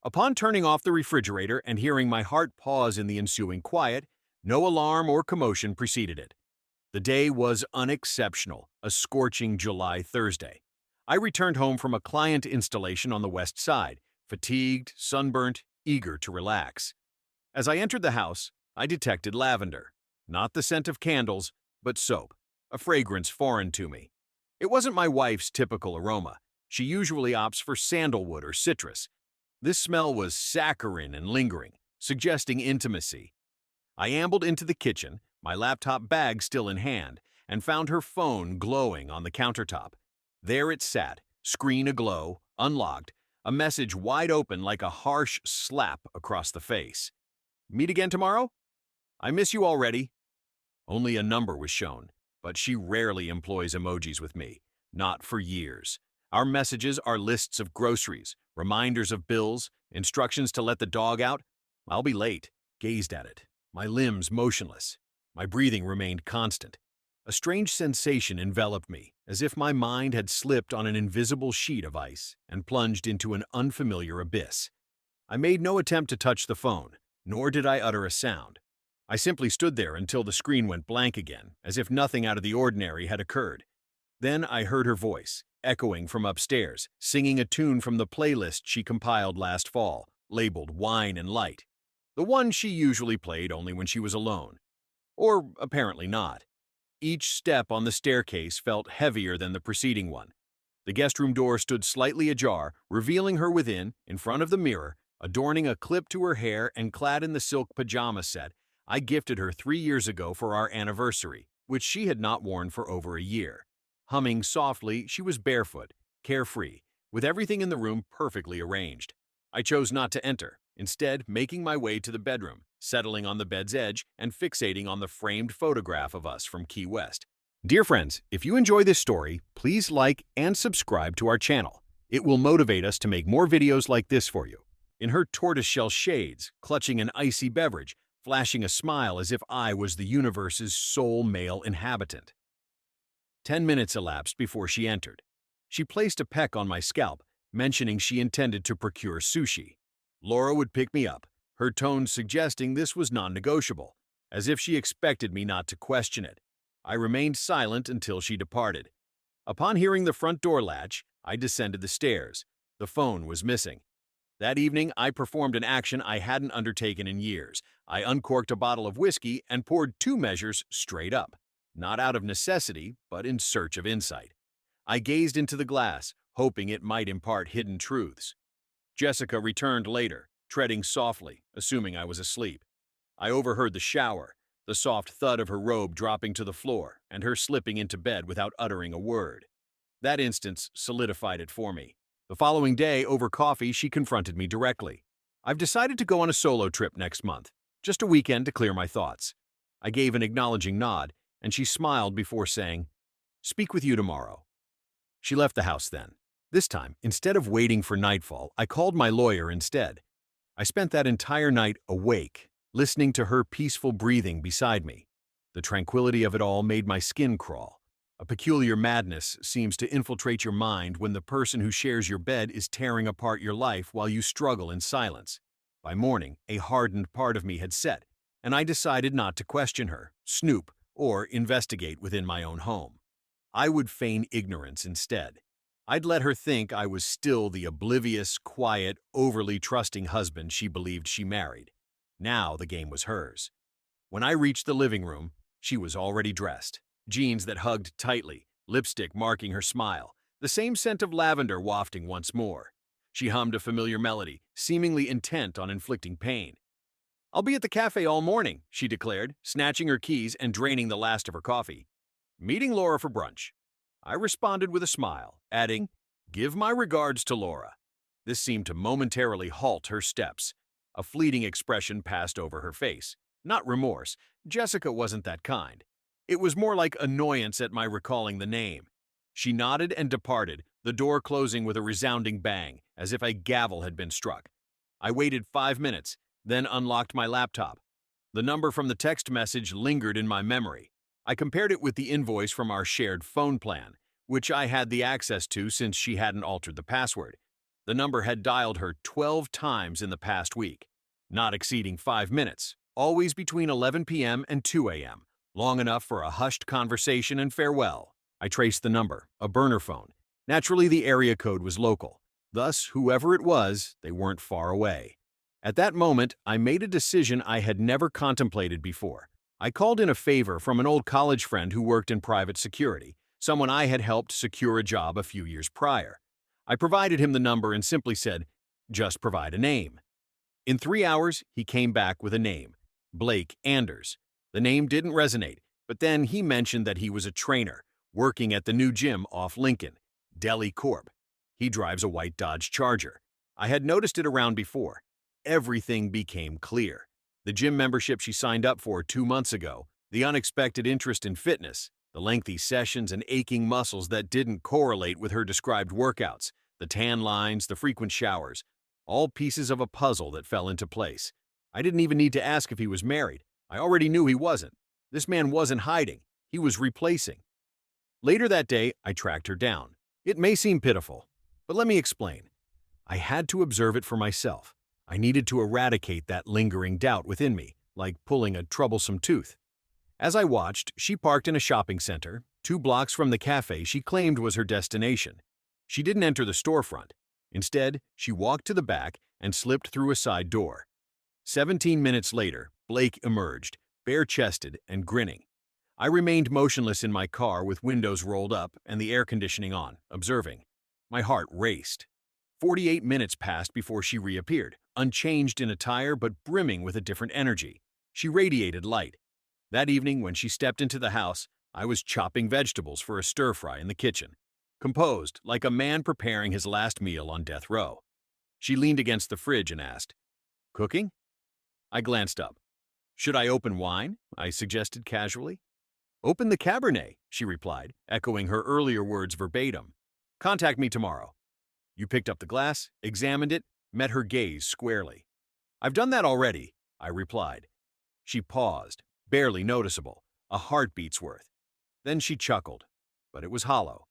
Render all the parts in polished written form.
Upon turning off the refrigerator and hearing my heart pause in the ensuing quiet, no alarm or commotion preceded it. The day was unexceptional, a scorching July Thursday. I returned home from a client installation on the west side, fatigued, sunburnt, eager to relax. As I entered the house, I detected lavender. Not the scent of candles, but soap, a fragrance foreign to me. It wasn't my wife's typical aroma. She usually opts for sandalwood or citrus. This smell was saccharine and lingering, suggesting intimacy. I ambled into the kitchen, my laptop bag still in hand, and found her phone glowing on the countertop. There it sat, screen aglow, unlocked, a message wide open like a harsh slap across the face. Meet again tomorrow? I miss you already. Only a number was shown, but she rarely employs emojis with me, not for years. Our messages are lists of groceries, reminders of bills, instructions to let the dog out. I'll be late. Gazed at it, my limbs motionless. My breathing remained constant. A strange sensation enveloped me, as if my mind had slipped on an invisible sheet of ice and plunged into an unfamiliar abyss. I made no attempt to touch the phone, nor did I utter a sound. I simply stood there until the screen went blank again, as if nothing out of the ordinary had occurred. Then I heard her voice, echoing from upstairs, singing a tune from the playlist she compiled last fall, labeled Wine and Light. The one she usually played only when she was alone. Or apparently not. Each step on the staircase felt heavier than the preceding one. The guest room door stood slightly ajar, revealing her within, in front of the mirror, adorning a clip to her hair and clad in the silk pajama set I gifted her 3 years ago for our anniversary, which she had not worn for over a year. Humming softly, she was barefoot, carefree, with everything in the room perfectly arranged. I chose not to enter, instead making my way to the bedroom, settling on the bed's edge and fixating on the framed photograph of us from Key West. Dear friends, if you enjoy this story, please like and subscribe to our channel. It will motivate us to make more videos like this for you. In her tortoiseshell shades, clutching an icy beverage, flashing a smile as if I was the universe's sole male inhabitant. 10 minutes elapsed before she entered. She placed a peck on my scalp, mentioning she intended to procure sushi. Laura would pick me up, her tone suggesting this was non-negotiable, as if she expected me not to question it. I remained silent until she departed. Upon hearing the front door latch, I descended the stairs. The phone was missing. That evening, I performed an action I hadn't undertaken in years. I uncorked a bottle of whiskey and poured 2 measures straight up, not out of necessity, but in search of insight. I gazed into the glass, hoping it might impart hidden truths. Jessica returned later, treading softly, assuming I was asleep. I overheard the shower, the soft thud of her robe dropping to the floor, and her slipping into bed without uttering a word. That instance solidified it for me. The following day, over coffee, she confronted me directly. I've decided to go on a solo trip next month, just a weekend to clear my thoughts. I gave an acknowledging nod, and she smiled before saying, "Speak with you tomorrow." She left the house then. This time, instead of waiting for nightfall, I called my lawyer instead. I spent that entire night awake, listening to her peaceful breathing beside me. The tranquility of it all made my skin crawl. A peculiar madness seems to infiltrate your mind when the person who shares your bed is tearing apart your life while you struggle in silence. By morning, a hardened part of me had set, and I decided not to question her, snoop, or investigate within my own home. I would feign ignorance instead. I'd let her think I was still the oblivious, quiet, overly trusting husband she believed she married. Now the game was hers. When I reached the living room, she was already dressed. Jeans that hugged tightly, lipstick marking her smile, the same scent of lavender wafting once more. She hummed a familiar melody, seemingly intent on inflicting pain. "I'll be at the cafe all morning," she declared, snatching her keys and draining the last of her coffee. "Meeting Laura for brunch." I responded with a smile, adding, "Give my regards to Laura." This seemed to momentarily halt her steps. A fleeting expression passed over her face. Not remorse. Jessica wasn't that kind. It was more like annoyance at my recalling the name. She nodded and departed, the door closing with a resounding bang, as if a gavel had been struck. I waited 5 minutes, then unlocked my laptop. The number from the text message lingered in my memory. I compared it with the invoice from our shared phone plan, which I had the access to since she hadn't altered the password. The number had dialed her 12 times in the past week, not exceeding 5 minutes, always between 11 p.m. and 2 a.m., long enough for a hushed conversation and farewell. I traced the number, a burner phone. Naturally, the area code was local. Thus, whoever it was, they weren't far away. At that moment, I made a decision I had never contemplated before. I called in a favor from an old college friend who worked in private security, someone I had helped secure a job a few years prior. I provided him the number and simply said, "Just provide a name." In 3 hours, he came back with a name, Blake Anders. The name didn't resonate, but then he mentioned that he was a trainer, working at the new gym off Lincoln, Deli Corp. He drives a white Dodge Charger. I had noticed it around before. Everything became clear. The gym membership she signed up for 2 months ago, the unexpected interest in fitness, the lengthy sessions and aching muscles that didn't correlate with her described workouts, the tan lines, the frequent showers, all pieces of a puzzle that fell into place. I didn't even need to ask if he was married. I already knew he wasn't. This man wasn't hiding. He was replacing. Later that day, I tracked her down. It may seem pitiful, but let me explain. I had to observe it for myself. I needed to eradicate that lingering doubt within me, like pulling a troublesome tooth. As I watched, she parked in a shopping center, 2 blocks from the cafe she claimed was her destination. She didn't enter the storefront. Instead, she walked to the back and slipped through a side door. 17 minutes later, Blake emerged, bare-chested and grinning. I remained motionless in my car with windows rolled up and the air conditioning on, observing. My heart raced. 48 minutes passed before she reappeared, unchanged in attire but brimming with a different energy. She radiated light. That evening, when she stepped into the house, I was chopping vegetables for a stir-fry in the kitchen, composed like a man preparing his last meal on death row. She leaned against the fridge and asked, "Cooking?" I glanced up. "Should I open wine?" I suggested casually. "Open the Cabernet," she replied, echoing her earlier words verbatim. "Contact me tomorrow." You picked up the glass, examined it, met her gaze squarely. "I've done that already," I replied. She paused, barely noticeable, a heartbeat's worth. Then she chuckled, but it was hollow.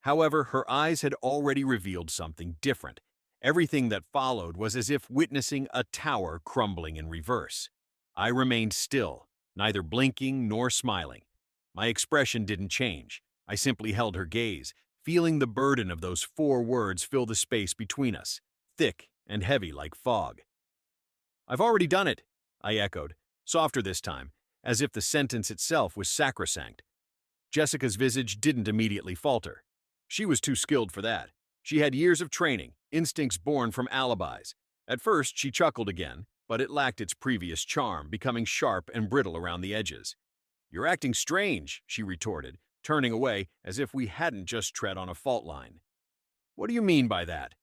However, her eyes had already revealed something different. Everything that followed was as if witnessing a tower crumbling in reverse. I remained still, neither blinking nor smiling. My expression didn't change. I simply held her gaze, feeling the burden of those 4 words fill the space between us, thick and heavy like fog. "I've already done it," I echoed, softer this time, as if the sentence itself was sacrosanct. Jessica's visage didn't immediately falter. She was too skilled for that. She had years of training, instincts born from alibis. At first, she chuckled again, but it lacked its previous charm, becoming sharp and brittle around the edges. "You're acting strange," she retorted, turning away as if we hadn't just tread on a fault line. "What do you mean by that?"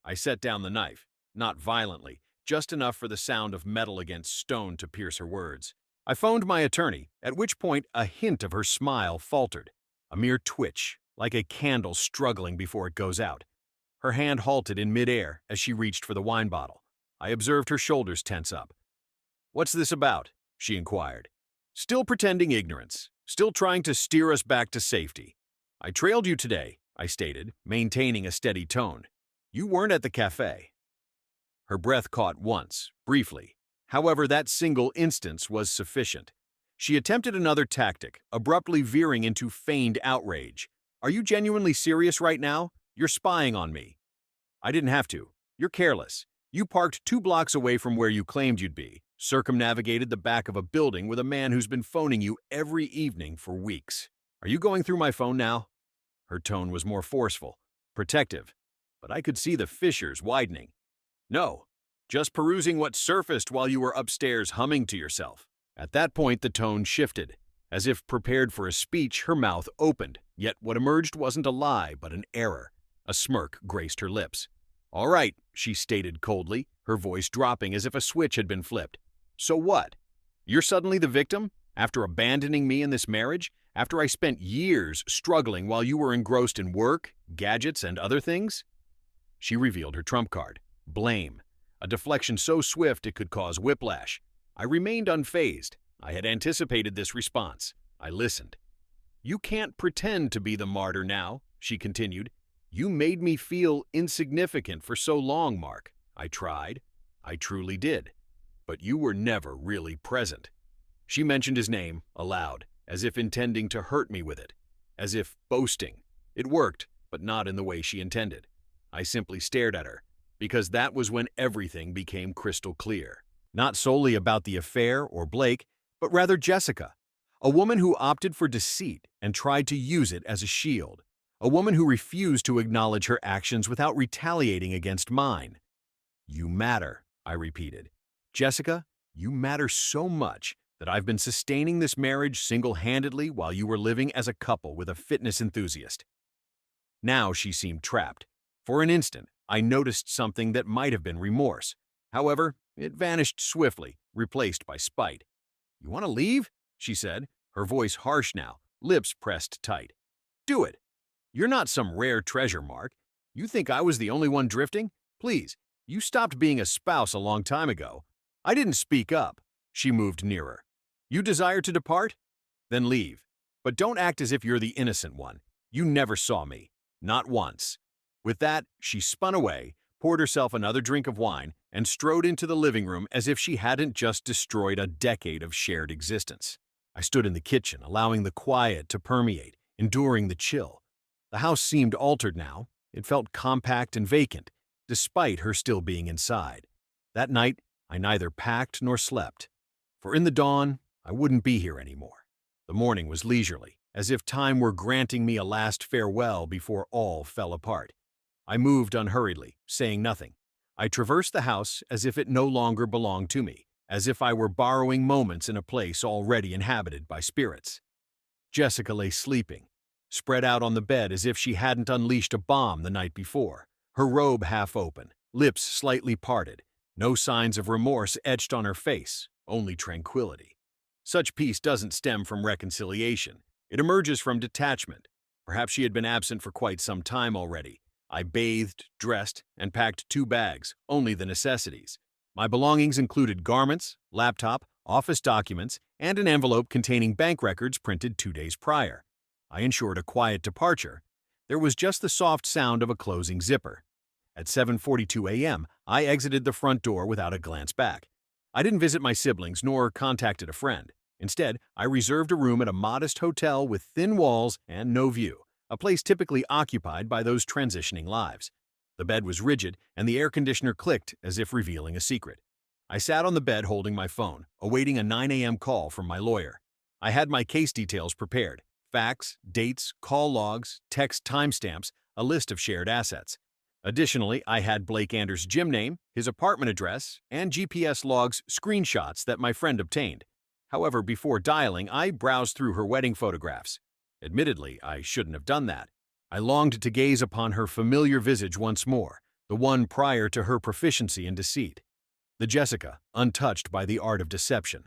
I set down the knife, not violently, just enough for the sound of metal against stone to pierce her words. I phoned my attorney, at which point a hint of her smile faltered, a mere twitch, like a candle struggling before it goes out. Her hand halted in midair as she reached for the wine bottle. I observed her shoulders tense up. "What's this about?" she inquired. "Still pretending ignorance, still trying to steer us back to safety. I trailed you today," I stated, maintaining a steady tone. "You weren't at the cafe." Her breath caught once, briefly. However, that single instance was sufficient. She attempted another tactic, abruptly veering into feigned outrage. "Are you genuinely serious right now? You're spying on me." "I didn't have to. You're careless. You parked 2 blocks away from where you claimed you'd be, circumnavigated the back of a building with a man who's been phoning you every evening for weeks. Are you going through my phone now?" Her tone was more forceful, protective, but I could see the fissures widening. "No, just perusing what surfaced while you were upstairs humming to yourself." At that point, the tone shifted. As if prepared for a speech, her mouth opened, yet what emerged wasn't a lie, but an error. A smirk graced her lips. "All right," she stated coldly, her voice dropping as if a switch had been flipped. "So what? You're suddenly the victim? After abandoning me in this marriage? After I spent years struggling while you were engrossed in work, gadgets, and other things?" She revealed her trump card. Blame. A deflection so swift it could cause whiplash. I remained unfazed. I had anticipated this response. I listened. "You can't pretend to be the martyr now," she continued. You made me feel insignificant for so long, Mark. I tried. I truly did. But you were never really present. She mentioned his name, aloud, as if intending to hurt me with it, as if boasting. It worked, but not in the way she intended. I simply stared at her, because that was when everything became crystal clear. Not solely about the affair or Blake, but rather Jessica, a woman who opted for deceit and tried to use it as a shield, a woman who refused to acknowledge her actions without retaliating against mine. You matter, I repeated. Jessica, you matter so much that I've been sustaining this marriage single-handedly while you were living as a couple with a fitness enthusiast. Now she seemed trapped. For an instant, I noticed something that might have been remorse. However, it vanished swiftly, replaced by spite. You want to leave? She said, her voice harsh now, lips pressed tight. Do it. You're not some rare treasure, Mark. You think I was the only one drifting? Please, you stopped being a spouse a long time ago. I didn't speak up. She moved nearer. You desire to depart? Then leave. But don't act as if you're the innocent one. You never saw me. Not once. With that, she spun away, poured herself another drink of wine, and strode into the living room as if she hadn't just destroyed a decade of shared existence. I stood in the kitchen, allowing the quiet to permeate, enduring the chill. The house seemed altered now. It felt compact and vacant, despite her still being inside. That night, I neither packed nor slept. For in the dawn, I wouldn't be here anymore. The morning was leisurely, as if time were granting me a last farewell before all fell apart. I moved unhurriedly, saying nothing. I traversed the house as if it no longer belonged to me, as if I were borrowing moments in a place already inhabited by spirits. Jessica lay sleeping, spread out on the bed as if she hadn't unleashed a bomb the night before, her robe half open, lips slightly parted, no signs of remorse etched on her face, only tranquility. Such peace doesn't stem from reconciliation. It emerges from detachment. Perhaps she had been absent for quite some time already. I bathed, dressed, and packed 2 bags, only the necessities. My belongings included garments, laptop, office documents, and an envelope containing bank records printed 2 days prior. I ensured a quiet departure. There was just the soft sound of a closing zipper. At 7:42 a.m., I exited the front door without a glance back. I didn't visit my siblings nor contacted a friend. Instead, I reserved a room at a modest hotel with thin walls and no view, a place typically occupied by those transitioning lives. The bed was rigid, and the air conditioner clicked as if revealing a secret. I sat on the bed holding my phone, awaiting a 9 a.m. call from my lawyer. I had my case details prepared: facts, dates, call logs, text timestamps, a list of shared assets. Additionally, I had Blake Anders' gym name, his apartment address, and GPS logs screenshots that my friend obtained. However, before dialing, I browsed through her wedding photographs. Admittedly, I shouldn't have done that. I longed to gaze upon her familiar visage once more, the one prior to her proficiency in deceit. The Jessica, untouched by the art of deception.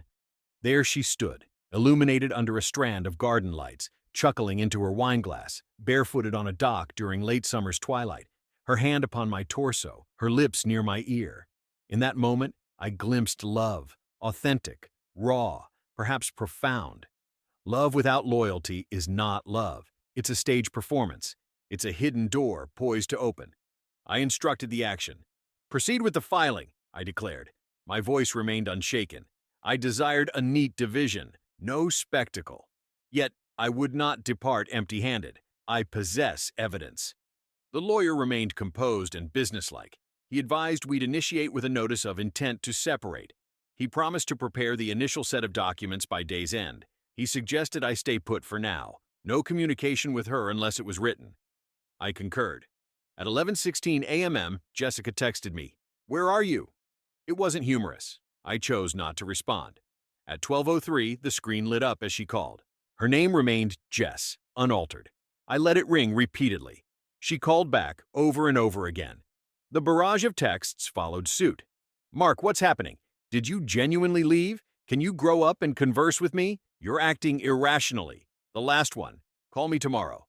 There she stood, illuminated under a strand of garden lights, chuckling into her wineglass, barefooted on a dock during late summer's twilight, her hand upon my torso, her lips near my ear. In that moment, I glimpsed love, authentic, raw, perhaps profound. Love without loyalty is not love. It's a stage performance. It's a hidden door poised to open. I instructed the action. Proceed with the filing, I declared. My voice remained unshaken. I desired a neat division, no spectacle. Yet I would not depart empty-handed. I possess evidence. The lawyer remained composed and businesslike. He advised we'd initiate with a notice of intent to separate. He promised to prepare the initial set of documents by day's end. He suggested I stay put for now. No communication with her unless it was written. I concurred. At 11:16 a.m., Jessica texted me, "Where are you?" It wasn't humorous. I chose not to respond. At 12:03, the screen lit up as she called. Her name remained Jess, unaltered. I let it ring repeatedly. She called back over and over again. The barrage of texts followed suit. "Mark, what's happening? Did you genuinely leave? Can you grow up and converse with me? You're acting irrationally. The last one. Call me tomorrow."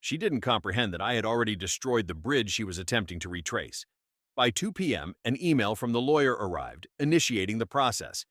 She didn't comprehend that I had already destroyed the bridge she was attempting to retrace. By 2 p.m., an email from the lawyer arrived, initiating the process.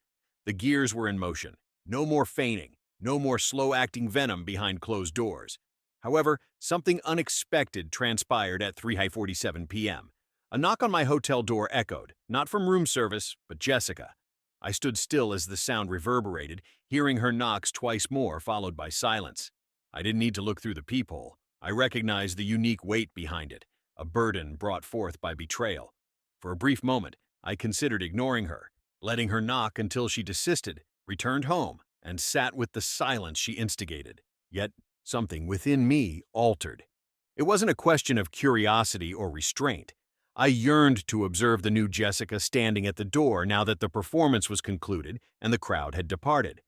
The gears were in motion. No more feigning. No more slow-acting venom behind closed doors. However, something unexpected transpired at 3:47 p.m. A knock on my hotel door echoed, not from room service, but Jessica. I stood still as the sound reverberated, hearing her knocks twice more, followed by silence. I didn't need to look through the peephole. I recognized the unique weight behind it, a burden brought forth by betrayal. For a brief moment, I considered ignoring her, letting her knock until she desisted, returned home, and sat with the silence she instigated. Yet, something within me altered. It wasn't a question of curiosity or restraint. I yearned to observe the new Jessica standing at the door now that the performance was concluded and the crowd had departed.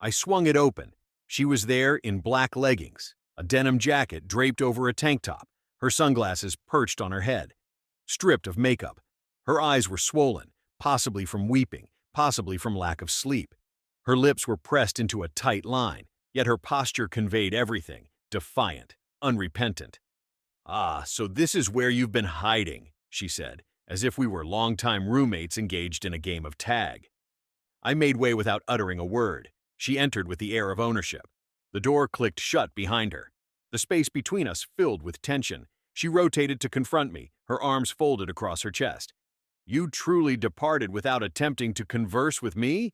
I swung it open. She was there in black leggings, a denim jacket draped over a tank top, her sunglasses perched on her head. Stripped of makeup, her eyes were swollen, possibly from weeping, possibly from lack of sleep. Her lips were pressed into a tight line, yet her posture conveyed everything, defiant, unrepentant. "Ah, so this is where you've been hiding," she said, as if we were longtime roommates engaged in a game of tag. I made way without uttering a word. She entered with the air of ownership. The door clicked shut behind her. The space between us filled with tension. She rotated to confront me, her arms folded across her chest. "You truly departed without attempting to converse with me?"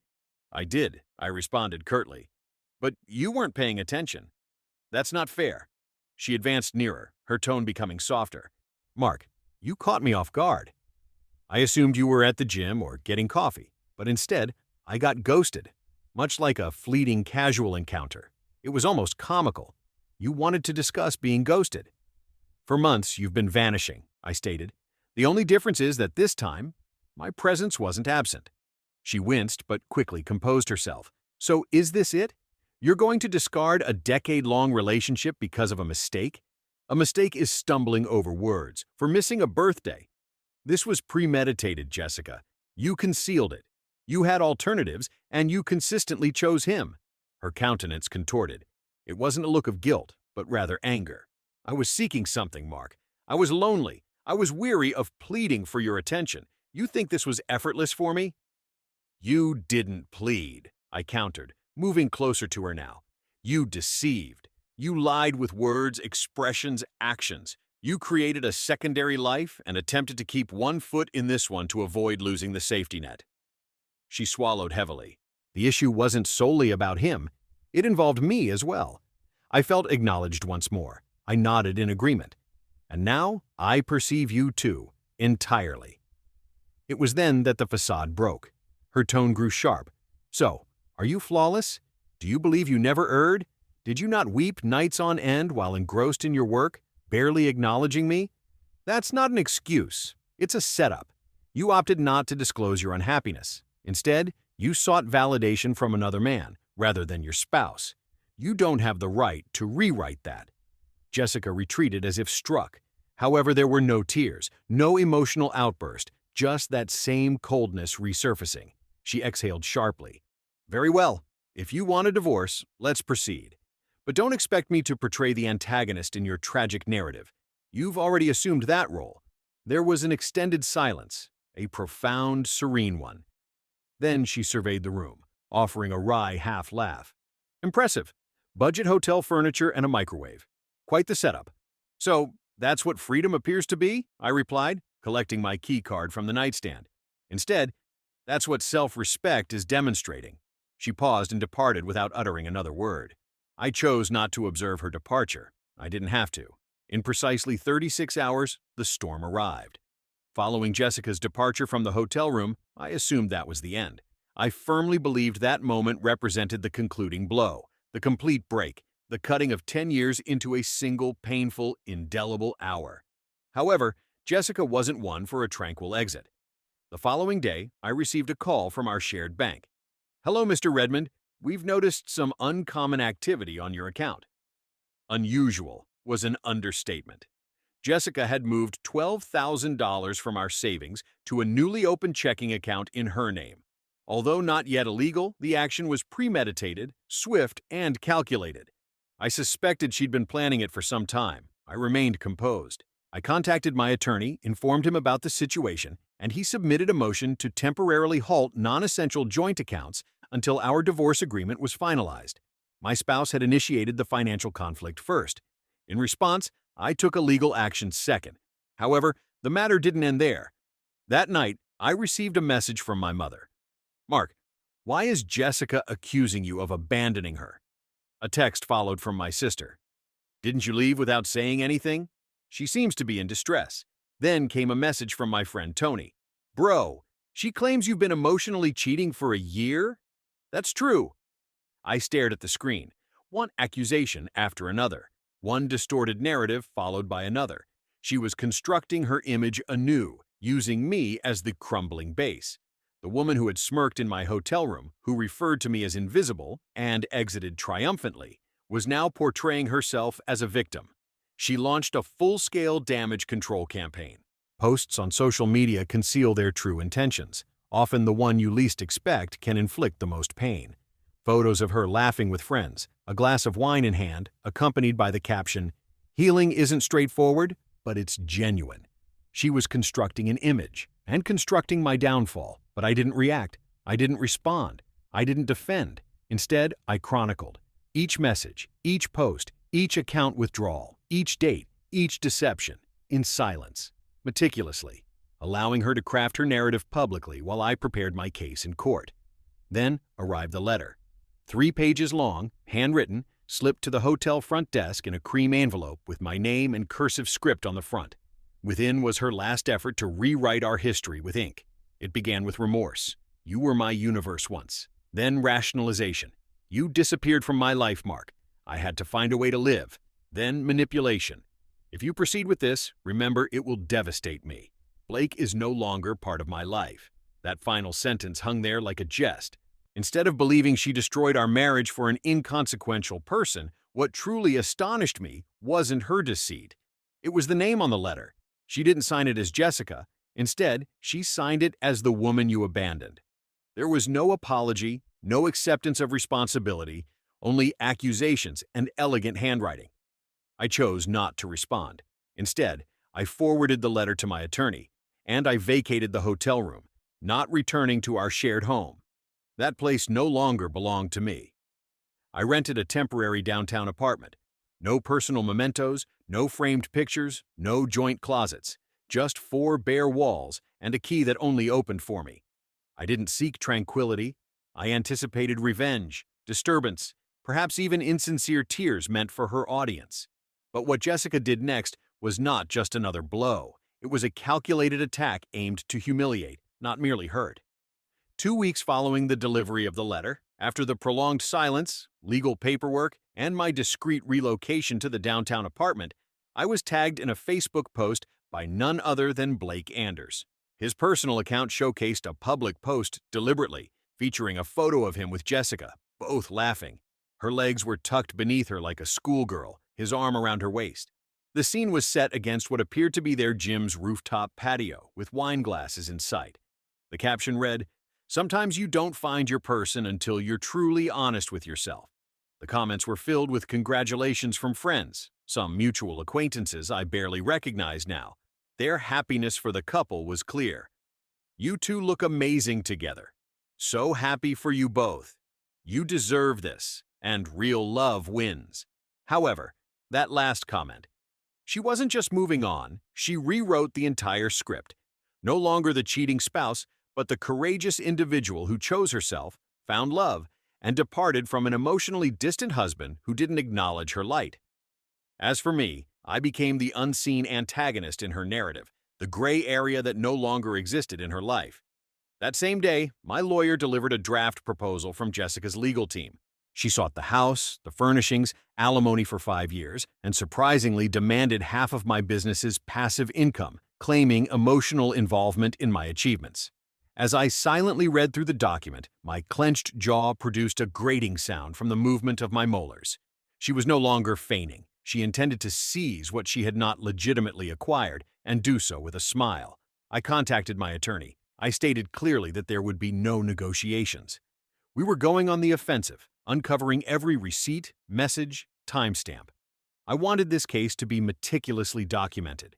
"I did," I responded curtly. "But you weren't paying attention." "That's not fair." She advanced nearer, her tone becoming softer. "Mark, you caught me off guard. I assumed you were at the gym or getting coffee, but instead, I got ghosted. Much like a fleeting casual encounter. It was almost comical. You wanted to discuss being ghosted." "For months, you've been vanishing," I stated. "The only difference is that this time, my presence wasn't absent." She winced, but quickly composed herself. "So is this it? You're going to discard a decade-long relationship because of a mistake? A mistake is stumbling over words, for missing a birthday. This was premeditated, Jessica. You concealed it. You had alternatives, and you consistently chose him." Her countenance contorted. It wasn't a look of guilt, but rather anger. "I was seeking something, Mark. I was lonely. I was weary of pleading for your attention. You think this was effortless for me?" "You didn't plead," I countered, moving closer to her now. "You deceived. You lied with words, expressions, actions. You created a secondary life and attempted to keep one foot in this one to avoid losing the safety net." She swallowed heavily. The issue wasn't solely about him. It involved me as well. I felt acknowledged once more. I nodded in agreement. "And now I perceive you too, entirely." It was then that the facade broke. Her tone grew sharp. "So, are you flawless? Do you believe you never erred? Did you not weep nights on end while engrossed in your work, barely acknowledging me? That's not an excuse. It's a setup. You opted not to disclose your unhappiness. Instead, you sought validation from another man, rather than your spouse. You don't have the right to rewrite that." Jessica retreated as if struck. However, there were no tears, no emotional outburst, just that same coldness resurfacing. She exhaled sharply. "Very well. If you want a divorce, let's proceed. But don't expect me to portray the antagonist in your tragic narrative. You've already assumed that role." There was an extended silence, a profound, serene one. Then she surveyed the room, offering a wry half-laugh. "Impressive. Budget hotel furniture and a microwave. Quite the setup." "So, that's what freedom appears to be?" I replied, collecting my key card from the nightstand. "Instead, that's what self-respect is demonstrating." She paused and departed without uttering another word. I chose not to observe her departure. I didn't have to. In precisely 36 hours, the storm arrived. Following Jessica's departure from the hotel room, I assumed that was the end. I firmly believed that moment represented the concluding blow, the complete break, the cutting of 10 years into a single, painful, indelible hour. However, Jessica wasn't one for a tranquil exit. The following day, I received a call from our shared bank. "Hello, Mr. Redmond. We've noticed some uncommon activity on your account." Unusual was an understatement. Jessica had moved $12,000 from our savings to a newly opened checking account in her name. Although not yet illegal, the action was premeditated, swift, and calculated. I suspected she'd been planning it for some time. I remained composed. I contacted my attorney, informed him about the situation, and he submitted a motion to temporarily halt non-essential joint accounts until our divorce agreement was finalized. My spouse had initiated the financial conflict first. In response, I took a legal action second. However, the matter didn't end there. That night, I received a message from my mother. "Mark, why is Jessica accusing you of abandoning her?" A text followed from my sister. "Didn't you leave without saying anything? She seems to be in distress." Then came a message from my friend Tony. "Bro, she claims you've been emotionally cheating for a year?" "That's true." I stared at the screen, one accusation after another, one distorted narrative followed by another. She was constructing her image anew, using me as the crumbling base. The woman who had smirked in my hotel room, who referred to me as invisible and exited triumphantly, was now portraying herself as a victim. She launched a full-scale damage control campaign. Posts on social media conceal their true intentions. Often the one you least expect can inflict the most pain. Photos of her laughing with friends, a glass of wine in hand, accompanied by the caption, "Healing isn't straightforward, but it's genuine." She was constructing an image, and constructing my downfall, but I didn't react. I didn't respond. I didn't defend. Instead, I chronicled. Each message, each post, each account withdrawal, each date, each deception, in silence, meticulously, allowing her to craft her narrative publicly while I prepared my case in court. Then arrived the letter. 3 pages long, handwritten, slipped to the hotel front desk in a cream envelope with my name and cursive script on the front. Within was her last effort to rewrite our history with ink. It began with remorse. "You were my universe once." Then rationalization. "You disappeared from my life, Mark. I had to find a way to live." Then manipulation. "If you proceed with this, remember it will devastate me. Blake is no longer part of my life." That final sentence hung there like a jest. Instead of believing she destroyed our marriage for an inconsequential person, what truly astonished me wasn't her deceit. It was the name on the letter. She didn't sign it as Jessica. Instead, she signed it as the woman you abandoned. There was no apology, no acceptance of responsibility, only accusations and elegant handwriting. I chose not to respond. Instead, I forwarded the letter to my attorney, and I vacated the hotel room, not returning to our shared home. That place no longer belonged to me. I rented a temporary downtown apartment. No personal mementos, no framed pictures, no joint closets, just 4 bare walls and a key that only opened for me. I didn't seek tranquility. I anticipated revenge, disturbance, perhaps even insincere tears meant for her audience. But what Jessica did next was not just another blow. It was a calculated attack aimed to humiliate, not merely hurt. 2 weeks following the delivery of the letter, after the prolonged silence, legal paperwork, and my discreet relocation to the downtown apartment, I was tagged in a Facebook post by none other than Blake Anders. His personal account showcased a public post deliberately, featuring a photo of him with Jessica, both laughing. Her legs were tucked beneath her like a schoolgirl, his arm around her waist. The scene was set against what appeared to be their gym's rooftop patio, with wine glasses in sight. The caption read, "Sometimes you don't find your person until you're truly honest with yourself." The comments were filled with congratulations from friends, some mutual acquaintances I barely recognize now. Their happiness for the couple was clear. "You two look amazing together. So happy for you both. You deserve this, and real love wins." However, that last comment. She wasn't just moving on, she rewrote the entire script. No longer the cheating spouse, but the courageous individual who chose herself, found love, and departed from an emotionally distant husband who didn't acknowledge her light. As for me, I became the unseen antagonist in her narrative, the gray area that no longer existed in her life. That same day, my lawyer delivered a draft proposal from Jessica's legal team. She sought the house, the furnishings, alimony for 5 years, and surprisingly demanded half of my business's passive income, claiming emotional involvement in my achievements. As I silently read through the document, my clenched jaw produced a grating sound from the movement of my molars. She was no longer feigning. She intended to seize what she had not legitimately acquired, and do so with a smile. I contacted my attorney. I stated clearly that there would be no negotiations. We were going on the offensive, uncovering every receipt, message, timestamp. I wanted this case to be meticulously documented.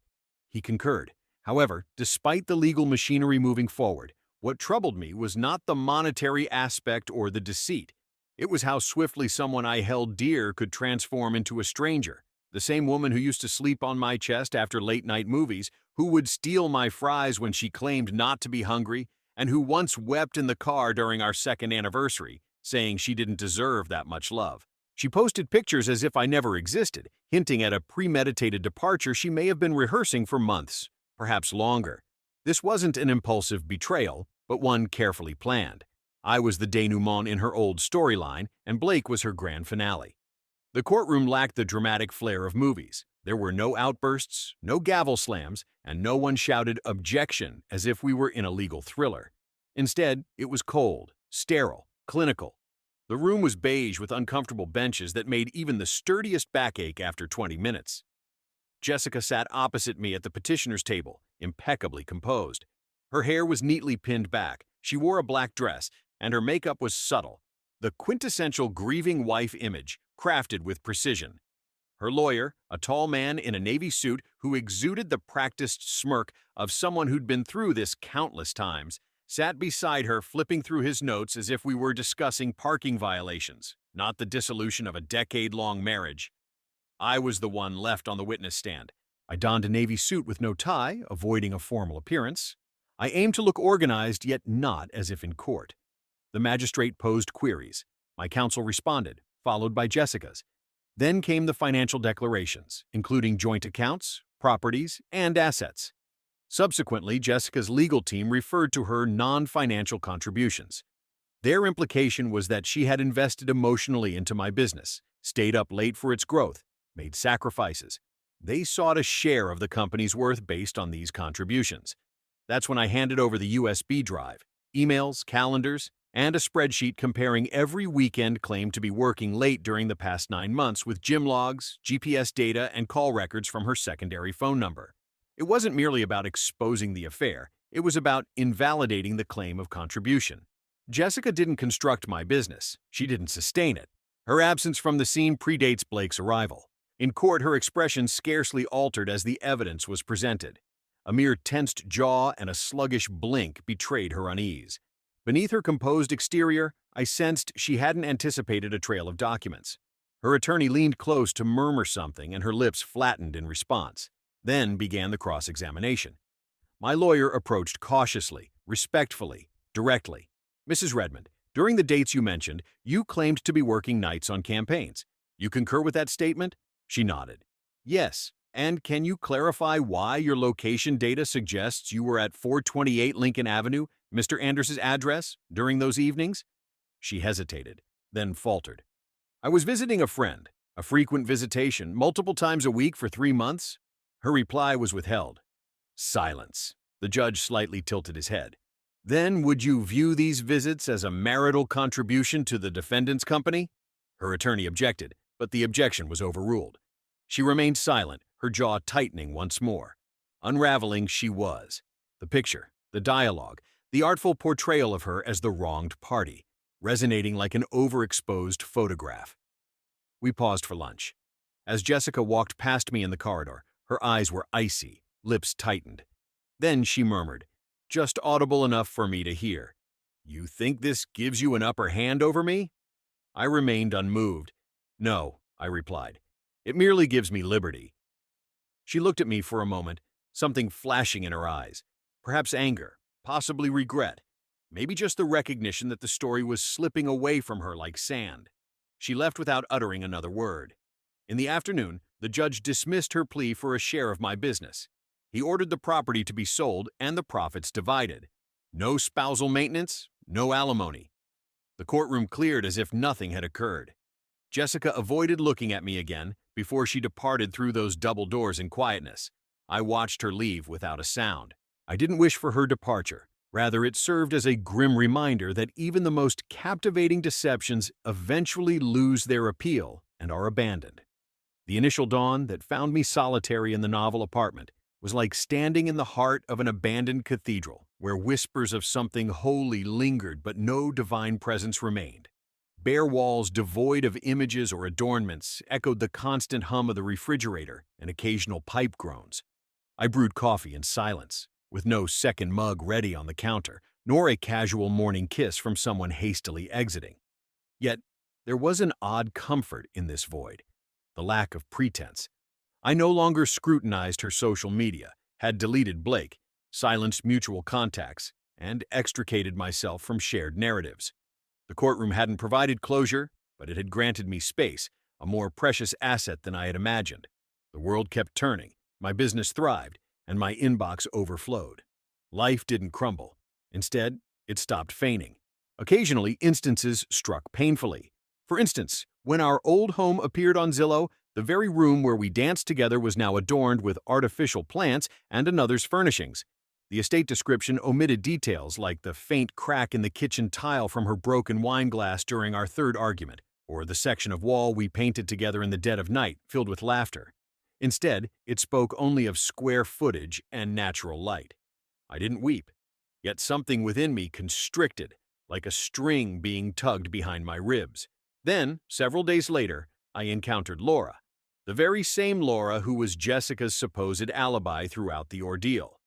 He concurred. However, despite the legal machinery moving forward, what troubled me was not the monetary aspect or the deceit. It was how swiftly someone I held dear could transform into a stranger. The same woman who used to sleep on my chest after late-night movies, who would steal my fries when she claimed not to be hungry, and who once wept in the car during our second anniversary, saying she didn't deserve that much love. She posted pictures as if I never existed, hinting at a premeditated departure she may have been rehearsing for months, perhaps longer. This wasn't an impulsive betrayal, but one carefully planned. I was the denouement in her old storyline, and Blake was her grand finale. The courtroom lacked the dramatic flair of movies. There were no outbursts, no gavel slams, and no one shouted "objection" as if we were in a legal thriller. Instead, it was cold, sterile, clinical. The room was beige with uncomfortable benches that made even the sturdiest backache after 20 minutes. Jessica sat opposite me at the petitioner's table, impeccably composed. Her hair was neatly pinned back, she wore a black dress, and her makeup was subtle, the quintessential grieving wife image, crafted with precision. Her lawyer, a tall man in a navy suit who exuded the practiced smirk of someone who'd been through this countless times, sat beside her flipping through his notes as if we were discussing parking violations, not the dissolution of a decade-long marriage. I was the one left on the witness stand. I donned a navy suit with no tie, avoiding a formal appearance. I aimed to look organized, yet not as if in court. The magistrate posed queries. My counsel responded, followed by Jessica's. Then came the financial declarations, including joint accounts, properties, and assets. Subsequently, Jessica's legal team referred to her non-financial contributions. Their implication was that she had invested emotionally into my business, stayed up late for its growth, made sacrifices. They sought a share of the company's worth based on these contributions. That's when I handed over the USB drive, emails, calendars, and a spreadsheet comparing every weekend claimed to be working late during the past 9 months with gym logs, GPS data, and call records from her secondary phone number. It wasn't merely about exposing the affair, it was about invalidating the claim of contribution. Jessica didn't construct my business, she didn't sustain it. Her absence from the scene predates Blake's arrival. In court, her expression scarcely altered as the evidence was presented. A mere tensed jaw and a sluggish blink betrayed her unease. Beneath her composed exterior, I sensed she hadn't anticipated a trail of documents. Her attorney leaned close to murmur something, and her lips flattened in response. Then began the cross-examination. My lawyer approached cautiously, respectfully, directly. "Mrs. Redmond, during the dates you mentioned, you claimed to be working nights on campaigns. You concur with that statement?" She nodded. "Yes. And can you clarify why your location data suggests you were at 428 Lincoln Avenue, Mr. Anders's address, during those evenings?" She hesitated, then faltered. "I was visiting a friend, a frequent visitation, multiple times a week for 3 months." Her reply was withheld. Silence. The judge slightly tilted his head. "Then would you view these visits as a marital contribution to the defendant's company?" Her attorney objected, but the objection was overruled. She remained silent, her jaw tightening once more. Unraveling she was. The picture, the dialogue, the artful portrayal of her as the wronged party, resonating like an overexposed photograph. We paused for lunch. As Jessica walked past me in the corridor, her eyes were icy, lips tightened. Then she murmured, just audible enough for me to hear, "You think this gives you an upper hand over me?" I remained unmoved. "No," I replied. "It merely gives me liberty." She looked at me for a moment, something flashing in her eyes. Perhaps anger, possibly regret, maybe just the recognition that the story was slipping away from her like sand. She left without uttering another word. In the afternoon, the judge dismissed her plea for a share of my business. He ordered the property to be sold and the profits divided. No spousal maintenance, no alimony. The courtroom cleared as if nothing had occurred. Jessica avoided looking at me again before she departed through those double doors in quietness. I watched her leave without a sound. I didn't wish for her departure. Rather, it served as a grim reminder that even the most captivating deceptions eventually lose their appeal and are abandoned. The initial dawn that found me solitary in the novel apartment was like standing in the heart of an abandoned cathedral, where whispers of something holy lingered but no divine presence remained. Bare walls devoid of images or adornments echoed the constant hum of the refrigerator and occasional pipe groans. I brewed coffee in silence, with no second mug ready on the counter, nor a casual morning kiss from someone hastily exiting. Yet, there was an odd comfort in this void, the lack of pretense, I no longer scrutinized her social media, had deleted Blake, silenced mutual contacts, and extricated myself from shared narratives. The courtroom hadn't provided closure, but it had granted me space, a more precious asset than I had imagined. The world kept turning, my business thrived, and my inbox overflowed. Life didn't crumble. Instead, it stopped feigning. Occasionally, instances struck painfully. For instance, when our old home appeared on Zillow, the very room where we danced together was now adorned with artificial plants and another's furnishings. The estate description omitted details like the faint crack in the kitchen tile from her broken wine glass during our third argument, or the section of wall we painted together in the dead of night, filled with laughter. Instead, it spoke only of square footage and natural light. I didn't weep, yet something within me constricted, like a string being tugged behind my ribs. Then, several days later, I encountered Laura, the very same Laura who was Jessica's supposed alibi throughout the ordeal.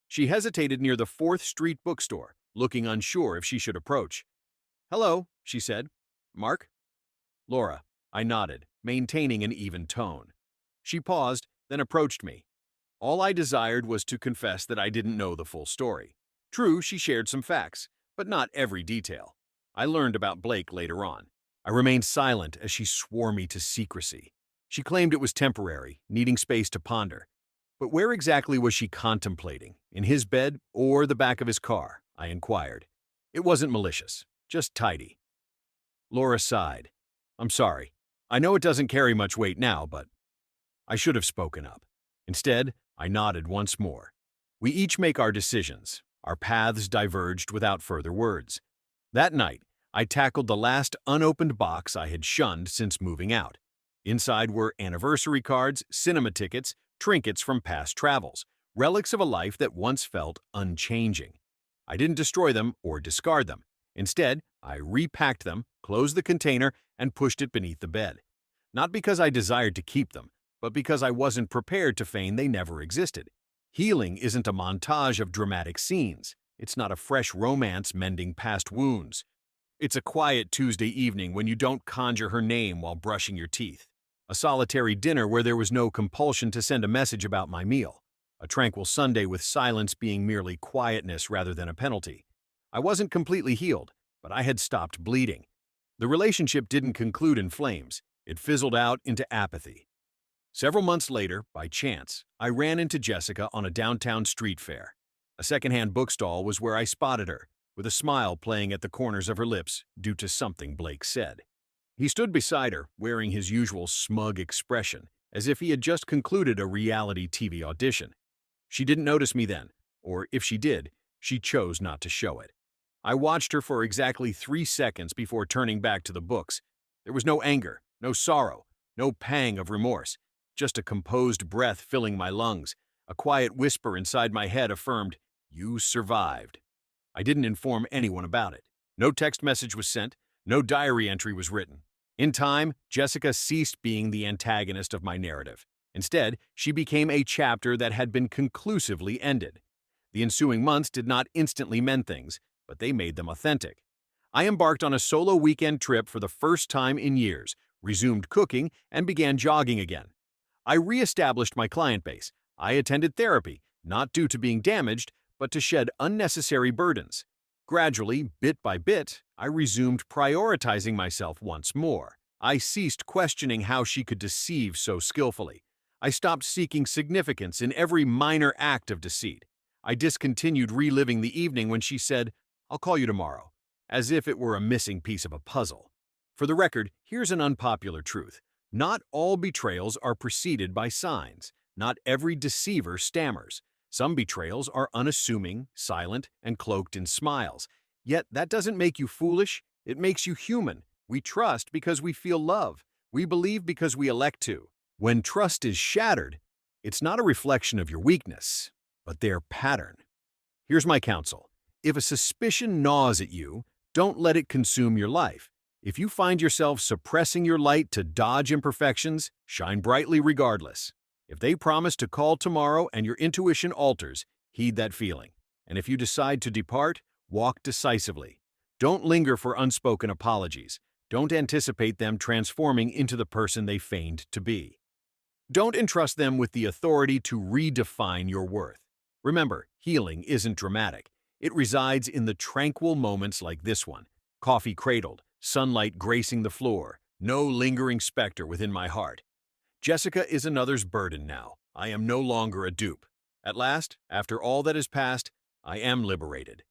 She hesitated near the 4th Street bookstore, looking unsure if she should approach. "Hello," she said. "Mark?" "Laura." I nodded, maintaining an even tone. She paused, then approached me. All I desired was to confess that I didn't know the full story. True, she shared some facts, but not every detail. I learned about Blake later on. I remained silent as she swore me to secrecy. She claimed it was temporary, needing space to ponder. But where exactly was she contemplating? In his bed or the back of his car? I inquired. It wasn't malicious, just tidy. Laura sighed. "I'm sorry. I know it doesn't carry much weight now, but I should have spoken up." Instead, I nodded once more. We each make our decisions. Our paths diverged without further words. That night, I tackled the last unopened box I had shunned since moving out. Inside were anniversary cards, cinema tickets, trinkets from past travels, relics of a life that once felt unchanging. I didn't destroy them or discard them. Instead, I repacked them, closed the container, and pushed it beneath the bed. Not because I desired to keep them, but because I wasn't prepared to feign they never existed. Healing isn't a montage of dramatic scenes. It's not a fresh romance mending past wounds. It's a quiet Tuesday evening when you don't conjure her name while brushing your teeth. A solitary dinner where there was no compulsion to send a message about my meal. A tranquil Sunday with silence being merely quietness rather than a penalty. I wasn't completely healed, but I had stopped bleeding. The relationship didn't conclude in flames. It fizzled out into apathy. Several months later, by chance, I ran into Jessica on a downtown street fair. A secondhand bookstall was where I spotted her, with a smile playing at the corners of her lips due to something Blake said. He stood beside her, wearing his usual smug expression, as if he had just concluded a reality TV audition. She didn't notice me then, or if she did, she chose not to show it. I watched her for exactly 3 seconds before turning back to the books. There was no anger, no sorrow, no pang of remorse, just a composed breath filling my lungs. A quiet whisper inside my head affirmed, "You survived." I didn't inform anyone about it. No text message was sent, no diary entry was written. In time, Jessica ceased being the antagonist of my narrative. Instead, she became a chapter that had been conclusively ended. The ensuing months did not instantly mend things, but they made them authentic. I embarked on a solo weekend trip for the first time in years, resumed cooking, and began jogging again. I re-established my client base. I attended therapy, not due to being damaged, but to shed unnecessary burdens. Gradually, bit by bit, I resumed prioritizing myself once more. I ceased questioning how she could deceive so skillfully. I stopped seeking significance in every minor act of deceit. I discontinued reliving the evening when she said, "I'll call you tomorrow," as if it were a missing piece of a puzzle. For the record, here's an unpopular truth. Not all betrayals are preceded by signs. Not every deceiver stammers. Some betrayals are unassuming, silent, and cloaked in smiles. Yet that doesn't make you foolish. It makes you human. We trust because we feel love. We believe because we elect to. When trust is shattered, it's not a reflection of your weakness, but their pattern. Here's my counsel. If a suspicion gnaws at you, don't let it consume your life. If you find yourself suppressing your light to dodge imperfections, shine brightly regardless. If they promise to call tomorrow and your intuition alters, heed that feeling. And if you decide to depart, walk decisively. Don't linger for unspoken apologies. Don't anticipate them transforming into the person they feigned to be. Don't entrust them with the authority to redefine your worth. Remember, healing isn't dramatic. It resides in the tranquil moments like this one. Coffee cradled, sunlight gracing the floor, no lingering specter within my heart. Jessica is another's burden now. I am no longer a dupe. At last, after all that has passed, I am liberated.